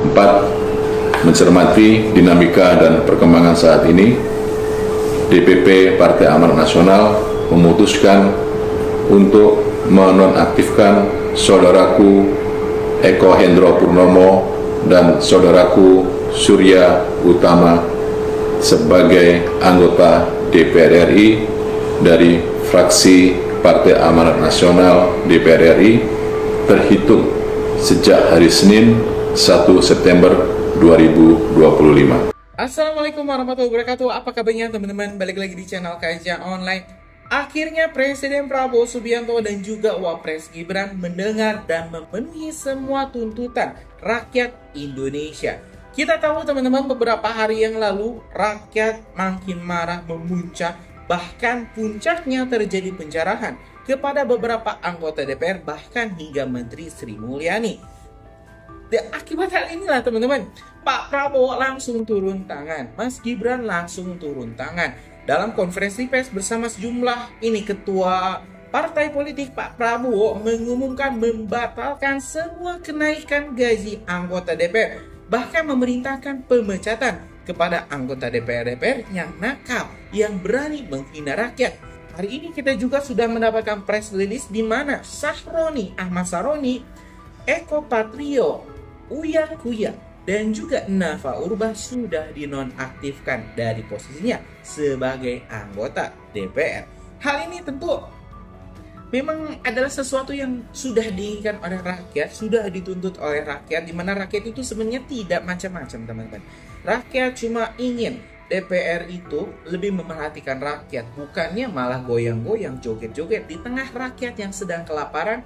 Empat, mencermati dinamika dan perkembangan saat ini, DPP Partai Amanat Nasional memutuskan untuk menonaktifkan saudaraku Eko Hendro Purnomo dan saudaraku Surya Utama sebagai anggota DPR RI dari fraksi Partai Amanat Nasional DPR RI terhitung sejak hari Senin 1 September 2025. Assalamualaikum warahmatullahi wabarakatuh. Apa kabarnya teman-teman? Balik lagi di channel Kajian Online. Akhirnya Presiden Prabowo Subianto dan juga Wapres Gibran mendengar dan memenuhi semua tuntutan rakyat Indonesia. Kita tahu teman-teman, beberapa hari yang lalu rakyat makin marah memuncak, bahkan puncaknya terjadi penjarahan kepada beberapa anggota DPR, bahkan hingga Menteri Sri Mulyani. Akibat hal inilah teman-teman, Pak Prabowo langsung turun tangan, Mas Gibran langsung turun tangan. Dalam konferensi pers bersama sejumlah ketua partai politik, Pak Prabowo mengumumkan membatalkan semua kenaikan gaji anggota DPR, bahkan memerintahkan pemecatan kepada anggota DPR yang nakal, yang berani menghina rakyat. Hari ini kita juga sudah mendapatkan press release di mana Ahmad Saroni, Eko Patrio, Uya Kuya, dan juga Nafa Urbach sudah dinonaktifkan dari posisinya sebagai anggota DPR. Hal ini tentu memang adalah sesuatu yang sudah diinginkan oleh rakyat, sudah dituntut oleh rakyat, di mana rakyat itu sebenarnya tidak macam-macam teman-teman. Rakyat cuma ingin DPR itu lebih memerhatikan rakyat, bukannya malah goyang-goyang, joget-joget di tengah rakyat yang sedang kelaparan,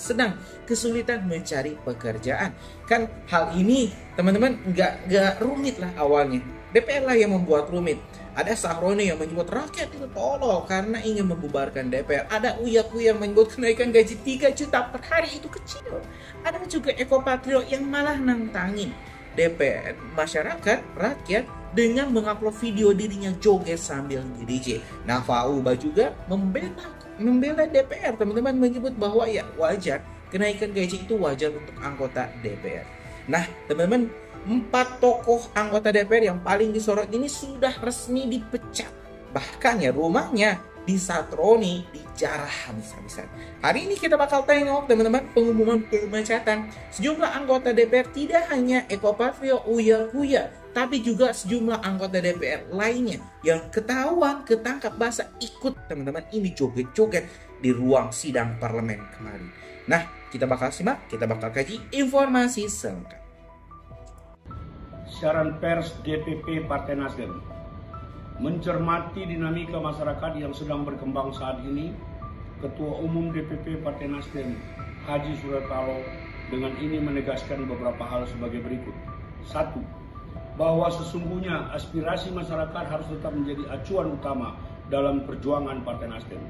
sedang kesulitan mencari pekerjaan. Kan hal ini teman-teman nggak rumit lah awalnya. DPR lah yang membuat rumit. Ada Sahroni yang menyebut rakyat itu tolol karena ingin membubarkan DPR. Ada Uya Kuya yang menyebut kenaikan gaji 3 juta per hari itu kecil. Ada juga Eko Patrio yang malah nantangin DPR, masyarakat, rakyat, dengan mengupload video dirinya joget sambil di-DJ. Nafa Urbach juga membela DPR, teman-teman, menyebut bahwa ya wajar, kenaikan gaji itu wajar untuk anggota DPR. Nah, teman-teman, 4 tokoh anggota DPR yang paling disorot ini sudah resmi dipecat. Bahkan ya rumahnya di Satroni dijarah habis-habisan. Hari ini kita bakal tengok teman-teman pengumuman pemecatan sejumlah anggota DPR, tidak hanya Eko Patrio, Uya Kuya, tapi juga sejumlah anggota DPR lainnya yang ketahuan ketangkap basah ikut teman-teman ini joget-joget di ruang sidang parlemen kemarin. Nah, kita bakal simak, kita bakal kaji informasi selengkap. Siaran pers DPP Partai Nasdem. Mencermati dinamika masyarakat yang sedang berkembang saat ini, Ketua Umum DPP Partai Nasdem, Haji Surya Paloh, dengan ini menegaskan beberapa hal sebagai berikut. 1. Bahwa sesungguhnya aspirasi masyarakat harus tetap menjadi acuan utama dalam perjuangan Partai Nasdem.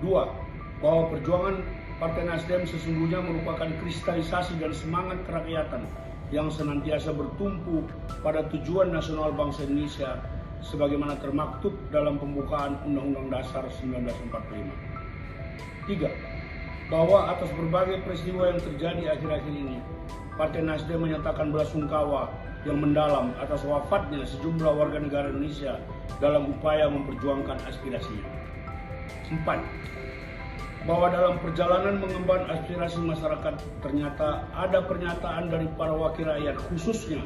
2. Bahwa perjuangan Partai Nasdem sesungguhnya merupakan kristalisasi dan semangat kerakyatan yang senantiasa bertumpu pada tujuan nasional bangsa Indonesia sebagaimana termaktub dalam pembukaan Undang-Undang Dasar 1945. 3. Bahwa atas berbagai peristiwa yang terjadi akhir-akhir ini, Partai Nasdem menyatakan belasungkawa yang mendalam atas wafatnya sejumlah warga negara Indonesia dalam upaya memperjuangkan aspirasinya. 4. Bahwa dalam perjalanan mengemban aspirasi masyarakat ternyata ada pernyataan dari para wakil rakyat, khususnya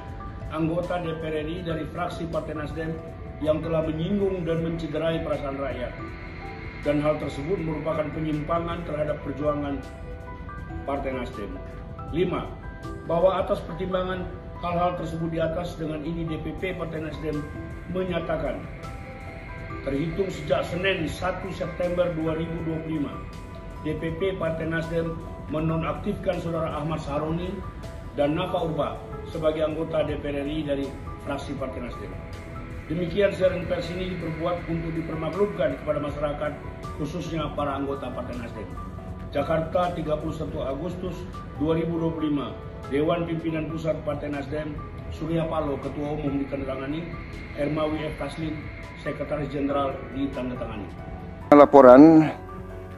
anggota DPR RI dari fraksi Partai Nasdem yang telah menyinggung dan mencederai perasaan rakyat. Dan hal tersebut merupakan penyimpangan terhadap perjuangan Partai Nasdem. 5. Bahwa atas pertimbangan hal-hal tersebut di atas, dengan ini DPP Partai Nasdem menyatakan terhitung sejak Senin 1 September 2025, DPP Partai Nasdem menonaktifkan Saudara Ahmad Saroni dan Nafa Urbach sebagai anggota DPR RI dari fraksi Partai Nasdem. Demikian siaran pers ini diperbuat untuk dipermaklumkan kepada masyarakat, khususnya para anggota Partai Nasdem. Jakarta, 31 Agustus 2025. Dewan Pimpinan Pusat Partai Nasdem, Surya Paloh Ketua Umum ditandatangani, Hermawi F. Taslim Sekretaris Jenderal ditandatangani. Laporan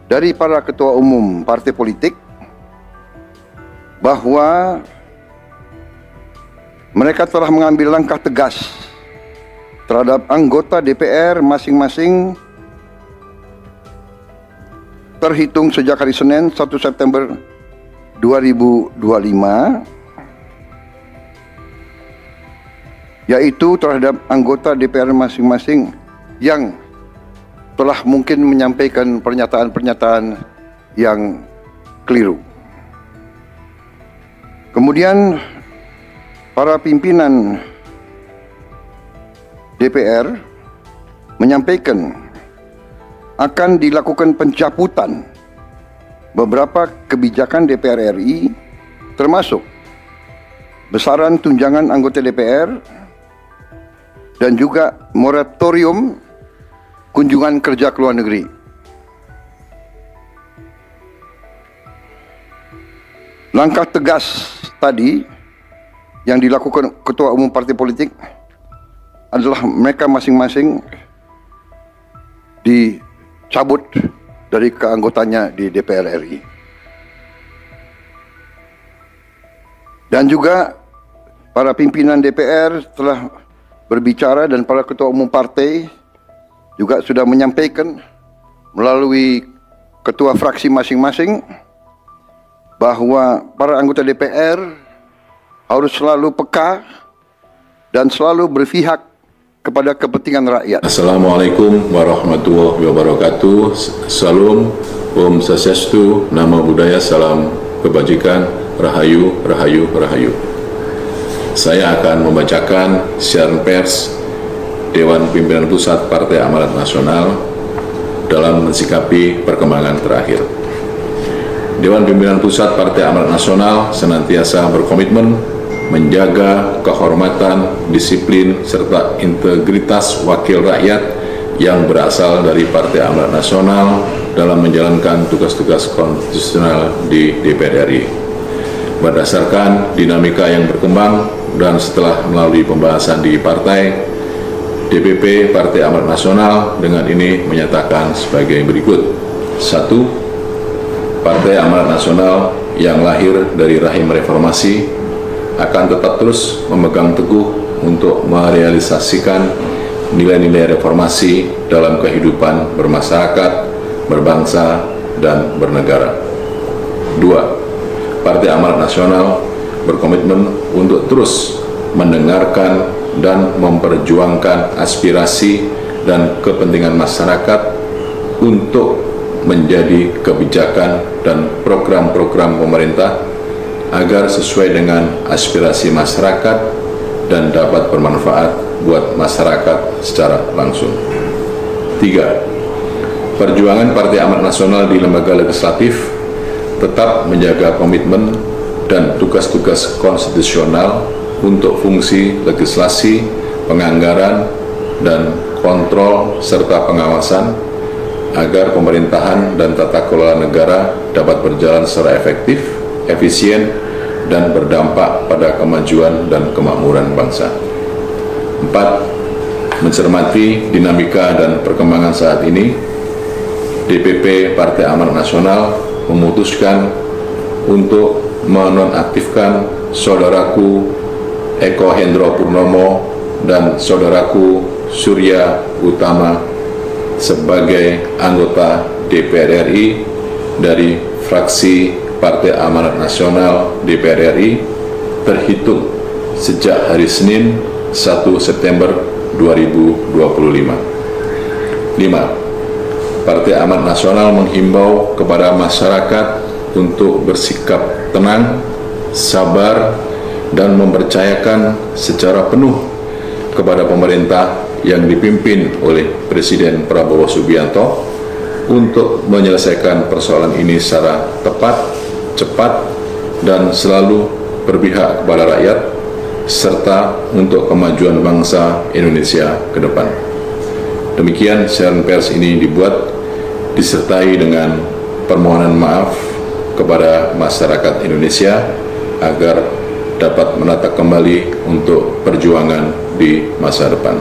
dari para ketua umum partai politik bahwa mereka telah mengambil langkah tegas terhadap anggota DPR masing-masing terhitung sejak hari Senin 1 September 2025, yaitu terhadap anggota DPR masing-masing yang telah mungkin menyampaikan pernyataan-pernyataan yang keliru. Kemudian para pimpinan DPR menyampaikan akan dilakukan pencabutan beberapa kebijakan DPR RI, termasuk besaran tunjangan anggota DPR dan juga moratorium kunjungan kerja ke luar negeri. Langkah tegas tadi yang dilakukan ketua umum partai politik adalah mereka masing-masing dicabut dari keanggotanya di DPR RI. Dan juga para pimpinan DPR telah berbicara dan para ketua umum partai juga sudah menyampaikan melalui ketua fraksi masing-masing bahwa para anggota DPR harus selalu peka dan selalu berpihak kepada kepentingan rakyat. Assalamualaikum warahmatullahi wabarakatuh. Salam, Om Swastiastu, Namo Buddhaya, salam kebajikan, Rahayu, Rahayu, Rahayu. Saya akan membacakan siaran pers Dewan Pimpinan Pusat Partai Amanat Nasional dalam mensikapi perkembangan terakhir. Dewan Pimpinan Pusat Partai Amanat Nasional senantiasa berkomitmen menjaga kehormatan, disiplin, serta integritas wakil rakyat yang berasal dari Partai Amanat Nasional dalam menjalankan tugas-tugas konstitusional di DPR RI. Berdasarkan dinamika yang berkembang dan setelah melalui pembahasan di partai, DPP Partai Amanat Nasional dengan ini menyatakan sebagai berikut. 1. Partai Amanat Nasional yang lahir dari rahim reformasi akan tetap terus memegang teguh untuk merealisasikan nilai-nilai reformasi dalam kehidupan bermasyarakat, berbangsa, dan bernegara. 2. Partai Amanat Nasional berkomitmen untuk terus mendengarkan dan memperjuangkan aspirasi dan kepentingan masyarakat untuk menjadi kebijakan dan program-program pemerintah agar sesuai dengan aspirasi masyarakat dan dapat bermanfaat buat masyarakat secara langsung. 3. Perjuangan Partai Amanat Nasional di lembaga legislatif tetap menjaga komitmen dan tugas-tugas konstitusional untuk fungsi legislasi, penganggaran, dan kontrol serta pengawasan agar pemerintahan dan tata kelola negara dapat berjalan secara efektif, efisien, dan berdampak pada kemajuan dan kemakmuran bangsa. 4. Mencermati dinamika dan perkembangan saat ini, DPP Partai Amanat Nasional memutuskan untuk menonaktifkan saudaraku Eko Hendro Purnomo dan saudaraku Surya Utama sebagai anggota DPR RI dari fraksi Partai Amanat Nasional DPR RI terhitung sejak hari Senin 1 September 2025. 5. Partai Amanat Nasional menghimbau kepada masyarakat untuk bersikap tenang, sabar, dan mempercayakan secara penuh kepada pemerintah yang dipimpin oleh Presiden Prabowo Subianto untuk menyelesaikan persoalan ini secara tepat, cepat, dan selalu berpihak kepada rakyat, serta untuk kemajuan bangsa Indonesia ke depan. Demikian siaran pers ini dibuat disertai dengan permohonan maaf kepada masyarakat Indonesia agar dapat menata kembali untuk perjuangan di masa depan.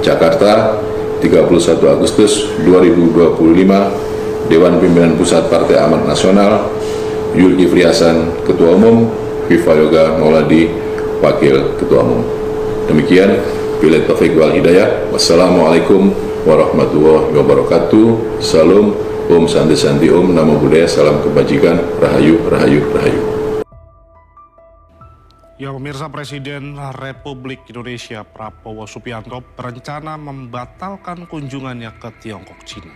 Jakarta, 31 Agustus 2025, Dewan Pimpinan Pusat Partai Amanat Nasional, Zulkifli Hasan, Ketua Umum, Viva Yoga Mauladi, Wakil Ketua Umum. Demikian, bila taufik wal hidayah. Wassalamualaikum warahmatullahi wabarakatuh. Salam, Om Santi Santi Om, Namo Buddhaya, salam kebajikan, Rahayu, Rahayu, Rahayu. Ya pemirsa, Presiden Republik Indonesia Prabowo Subianto berencana membatalkan kunjungannya ke Tiongkok, Cina.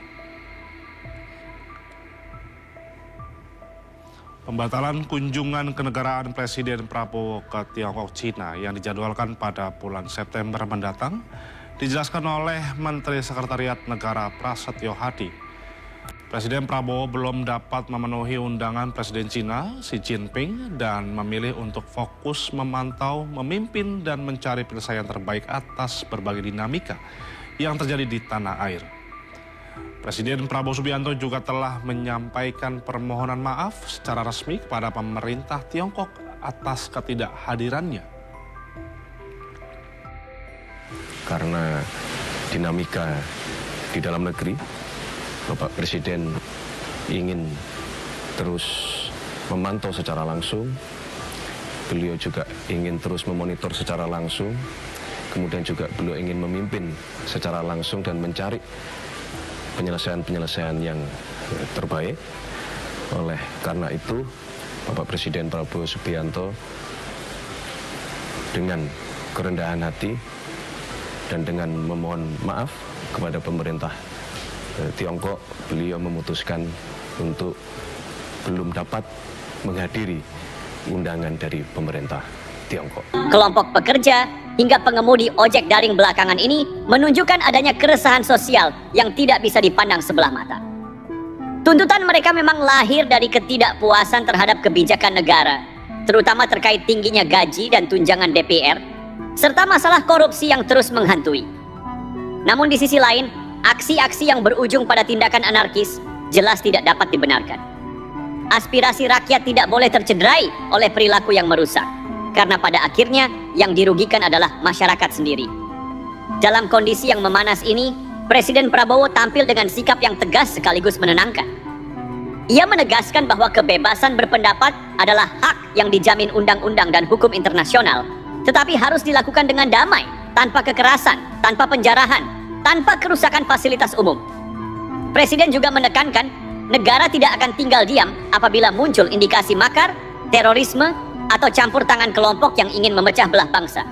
Pembatalan kunjungan kenegaraan Presiden Prabowo ke Tiongkok, Cina yang dijadwalkan pada bulan September mendatang dijelaskan oleh Menteri Sekretariat Negara Prasetyo Hadi. Presiden Prabowo belum dapat memenuhi undangan Presiden Cina Xi Jinping dan memilih untuk fokus memantau, memimpin dan mencari penyelesaian terbaik atas berbagai dinamika yang terjadi di tanah air. Presiden Prabowo Subianto juga telah menyampaikan permohonan maaf secara resmi kepada pemerintah Tiongkok atas ketidakhadirannya. Karena dinamika di dalam negeri, Bapak Presiden ingin terus memantau secara langsung, beliau juga ingin terus memonitor secara langsung, kemudian juga beliau ingin memimpin secara langsung dan mencari penyelesaian-penyelesaian yang terbaik. Oleh karena itu, Bapak Presiden Prabowo Subianto dengan kerendahan hati dan dengan memohon maaf kepada pemerintah Tiongkok, beliau memutuskan untuk belum dapat menghadiri undangan dari pemerintah Tiongkok. Kelompok pekerja hingga pengemudi ojek daring belakangan ini menunjukkan adanya keresahan sosial yang tidak bisa dipandang sebelah mata. Tuntutan mereka memang lahir dari ketidakpuasan terhadap kebijakan negara, terutama terkait tingginya gaji dan tunjangan DPR, serta masalah korupsi yang terus menghantui. Namun di sisi lain, aksi-aksi yang berujung pada tindakan anarkis jelas tidak dapat dibenarkan. Aspirasi rakyat tidak boleh tercederai oleh perilaku yang merusak, karena pada akhirnya yang dirugikan adalah masyarakat sendiri. Dalam kondisi yang memanas ini, Presiden Prabowo tampil dengan sikap yang tegas sekaligus menenangkan. Ia menegaskan bahwa kebebasan berpendapat adalah hak yang dijamin undang-undang dan hukum internasional, tetapi harus dilakukan dengan damai, tanpa kekerasan, tanpa penjarahan, tanpa kerusakan fasilitas umum. Presiden juga menekankan negara tidak akan tinggal diam apabila muncul indikasi makar, terorisme, atau campur tangan kelompok yang ingin memecah belah bangsa.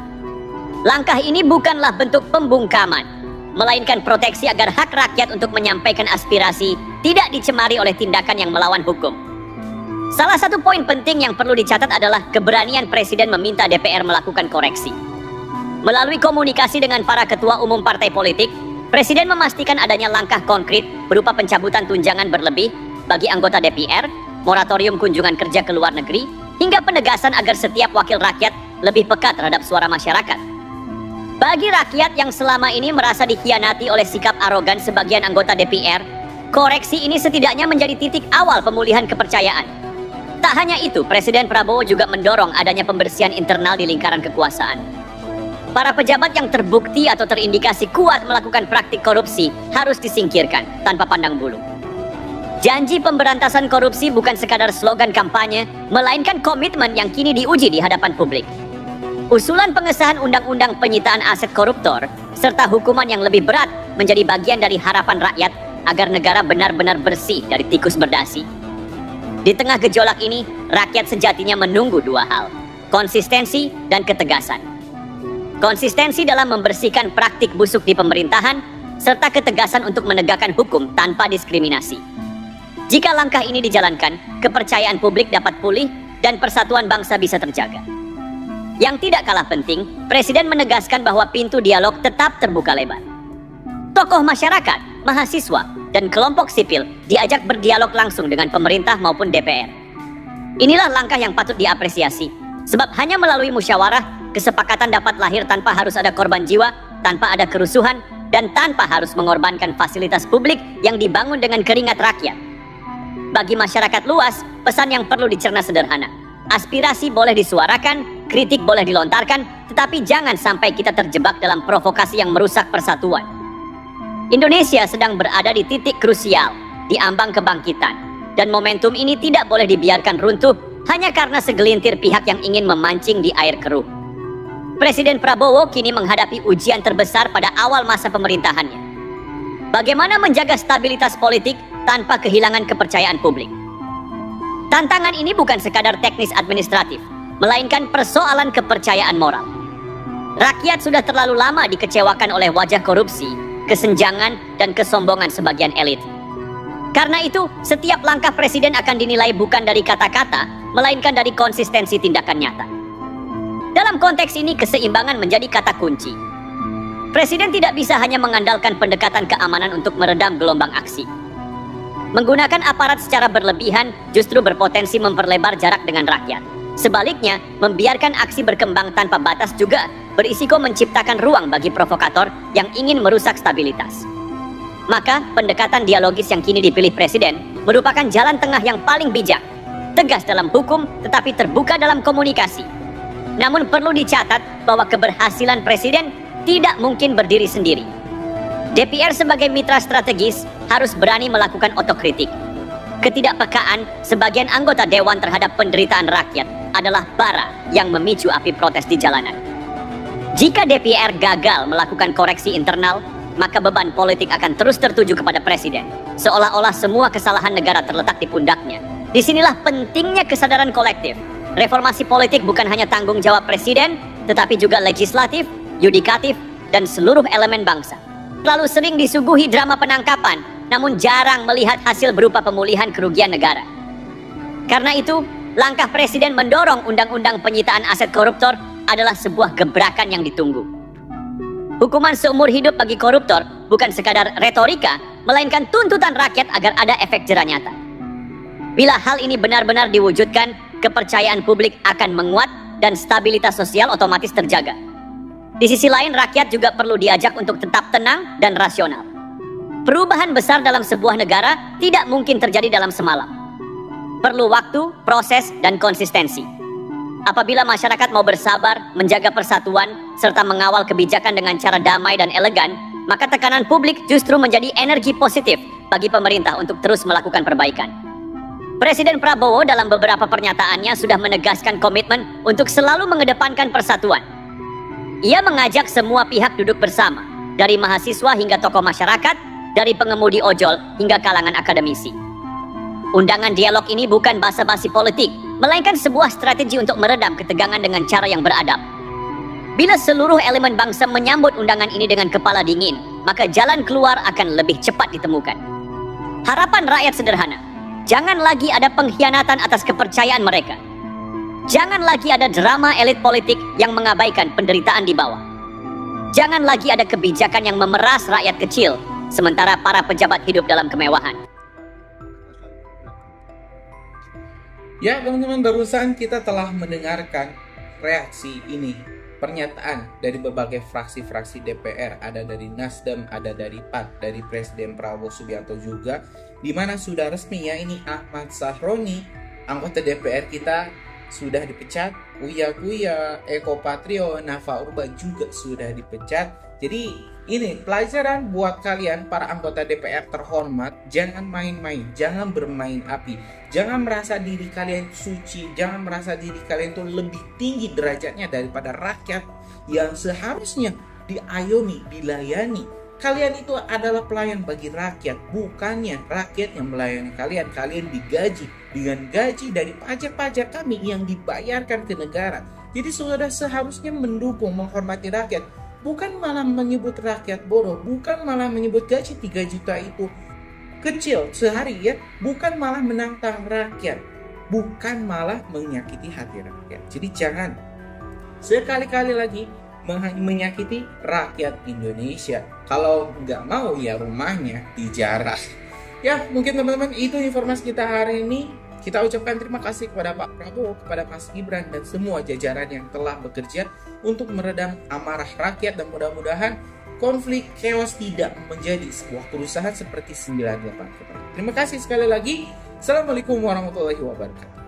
Langkah ini bukanlah bentuk pembungkaman, melainkan proteksi agar hak rakyat untuk menyampaikan aspirasi tidak dicemari oleh tindakan yang melawan hukum. Salah satu poin penting yang perlu dicatat adalah keberanian Presiden meminta DPR melakukan koreksi. Melalui komunikasi dengan para ketua umum partai politik, Presiden memastikan adanya langkah konkret berupa pencabutan tunjangan berlebih bagi anggota DPR, moratorium kunjungan kerja ke luar negeri, hingga penegasan agar setiap wakil rakyat lebih peka terhadap suara masyarakat. Bagi rakyat yang selama ini merasa dikhianati oleh sikap arogan sebagian anggota DPR, koreksi ini setidaknya menjadi titik awal pemulihan kepercayaan. Tak hanya itu, Presiden Prabowo juga mendorong adanya pembersihan internal di lingkaran kekuasaan. Para pejabat yang terbukti atau terindikasi kuat melakukan praktik korupsi harus disingkirkan tanpa pandang bulu. Janji pemberantasan korupsi bukan sekadar slogan kampanye, melainkan komitmen yang kini diuji di hadapan publik. Usulan pengesahan undang-undang penyitaan aset koruptor serta hukuman yang lebih berat menjadi bagian dari harapan rakyat agar negara benar-benar bersih dari tikus berdasi. Di tengah gejolak ini, rakyat sejatinya menunggu dua hal: konsistensi dan ketegasan. Konsistensi dalam membersihkan praktik busuk di pemerintahan, serta ketegasan untuk menegakkan hukum tanpa diskriminasi. Jika langkah ini dijalankan, kepercayaan publik dapat pulih dan persatuan bangsa bisa terjaga. Yang tidak kalah penting, Presiden menegaskan bahwa pintu dialog tetap terbuka lebar. Tokoh masyarakat, mahasiswa, dan kelompok sipil diajak berdialog langsung dengan pemerintah maupun DPR. Inilah langkah yang patut diapresiasi, sebab hanya melalui musyawarah, kesepakatan dapat lahir tanpa harus ada korban jiwa, tanpa ada kerusuhan, dan tanpa harus mengorbankan fasilitas publik yang dibangun dengan keringat rakyat. Bagi masyarakat luas, pesan yang perlu dicerna sederhana. Aspirasi boleh disuarakan, kritik boleh dilontarkan, tetapi jangan sampai kita terjebak dalam provokasi yang merusak persatuan. Indonesia sedang berada di titik krusial, di ambang kebangkitan, dan momentum ini tidak boleh dibiarkan runtuh hanya karena segelintir pihak yang ingin memancing di air keruh. Presiden Prabowo kini menghadapi ujian terbesar pada awal masa pemerintahannya. Bagaimana menjaga stabilitas politik tanpa kehilangan kepercayaan publik? Tantangan ini bukan sekadar teknis administratif, melainkan persoalan kepercayaan moral. Rakyat sudah terlalu lama dikecewakan oleh wajah korupsi, kesenjangan, dan kesombongan sebagian elit. Karena itu, setiap langkah presiden akan dinilai bukan dari kata-kata, melainkan dari konsistensi tindakan nyata. Dalam konteks ini, keseimbangan menjadi kata kunci. Presiden tidak bisa hanya mengandalkan pendekatan keamanan untuk meredam gelombang aksi. Menggunakan aparat secara berlebihan justru berpotensi memperlebar jarak dengan rakyat. Sebaliknya, membiarkan aksi berkembang tanpa batas juga berisiko menciptakan ruang bagi provokator yang ingin merusak stabilitas. Maka, pendekatan dialogis yang kini dipilih presiden merupakan jalan tengah yang paling bijak, tegas dalam hukum tetapi terbuka dalam komunikasi. Namun perlu dicatat bahwa keberhasilan presiden tidak mungkin berdiri sendiri. DPR sebagai mitra strategis harus berani melakukan otokritik. Ketidakpekaan sebagian anggota dewan terhadap penderitaan rakyat adalah bara yang memicu api protes di jalanan. Jika DPR gagal melakukan koreksi internal, maka beban politik akan terus tertuju kepada presiden, seolah-olah semua kesalahan negara terletak di pundaknya. Disinilah pentingnya kesadaran kolektif. Reformasi politik bukan hanya tanggung jawab presiden, tetapi juga legislatif, yudikatif, dan seluruh elemen bangsa. Terlalu sering disuguhi drama penangkapan, namun jarang melihat hasil berupa pemulihan kerugian negara. Karena itu, langkah presiden mendorong undang-undang penyitaan aset koruptor adalah sebuah gebrakan yang ditunggu. Hukuman seumur hidup bagi koruptor bukan sekadar retorika, melainkan tuntutan rakyat agar ada efek jera nyata. Bila hal ini benar-benar diwujudkan, kepercayaan publik akan menguat dan stabilitas sosial otomatis terjaga. Di sisi lain, rakyat juga perlu diajak untuk tetap tenang dan rasional. Perubahan besar dalam sebuah negara tidak mungkin terjadi dalam semalam. Perlu waktu, proses, dan konsistensi. Apabila masyarakat mau bersabar, menjaga persatuan, serta mengawal kebijakan dengan cara damai dan elegan, maka tekanan publik justru menjadi energi positif bagi pemerintah untuk terus melakukan perbaikan. Presiden Prabowo dalam beberapa pernyataannya sudah menegaskan komitmen untuk selalu mengedepankan persatuan. Ia mengajak semua pihak duduk bersama, dari mahasiswa hingga tokoh masyarakat, dari pengemudi ojol hingga kalangan akademisi. Undangan dialog ini bukan basa-basi politik, melainkan sebuah strategi untuk meredam ketegangan dengan cara yang beradab. Bila seluruh elemen bangsa menyambut undangan ini dengan kepala dingin, maka jalan keluar akan lebih cepat ditemukan. Harapan rakyat sederhana. Jangan lagi ada pengkhianatan atas kepercayaan mereka. Jangan lagi ada drama elit politik yang mengabaikan penderitaan di bawah. Jangan lagi ada kebijakan yang memeras rakyat kecil, sementara para pejabat hidup dalam kemewahan. Ya teman-teman, barusan kita telah mendengarkan reaksi ini, pernyataan dari berbagai fraksi-fraksi DPR, ada dari Nasdem, ada dari PAN, dari Presiden Prabowo Subianto juga, di mana sudah resmi ya ini Ahmad Sahroni, anggota DPR kita sudah dipecat, Uya Kuya, Eko Patrio, Nafa Urba juga sudah dipecat. Jadi ini pelajaran buat kalian para anggota DPR terhormat, jangan main-main, jangan bermain api, jangan merasa diri kalian suci, jangan merasa diri kalian itu lebih tinggi derajatnya daripada rakyat yang seharusnya diayomi, dilayani. Kalian itu adalah pelayan bagi rakyat, bukannya rakyat yang melayani kalian. Kalian digaji dengan gaji dari pajak-pajak kami yang dibayarkan ke negara. Jadi sudah seharusnya mendukung, menghormati rakyat, bukan malah menyebut rakyat bodoh, bukan malah menyebut gaji 3 juta itu kecil sehari ya, bukan malah menantang rakyat, bukan malah menyakiti hati rakyat. Jadi jangan sekali-kali lagi menyakiti rakyat Indonesia. Kalau nggak mau ya rumahnya dijarah. Ya mungkin teman-teman itu informasi kita hari ini. Kita ucapkan terima kasih kepada Pak Prabowo, kepada Mas Gibran dan semua jajaran yang telah bekerja untuk meredam amarah rakyat, dan mudah-mudahan konflik chaos tidak menjadi sebuah kerusuhan seperti 98 kemarin. Terima kasih sekali lagi. Assalamualaikum warahmatullahi wabarakatuh.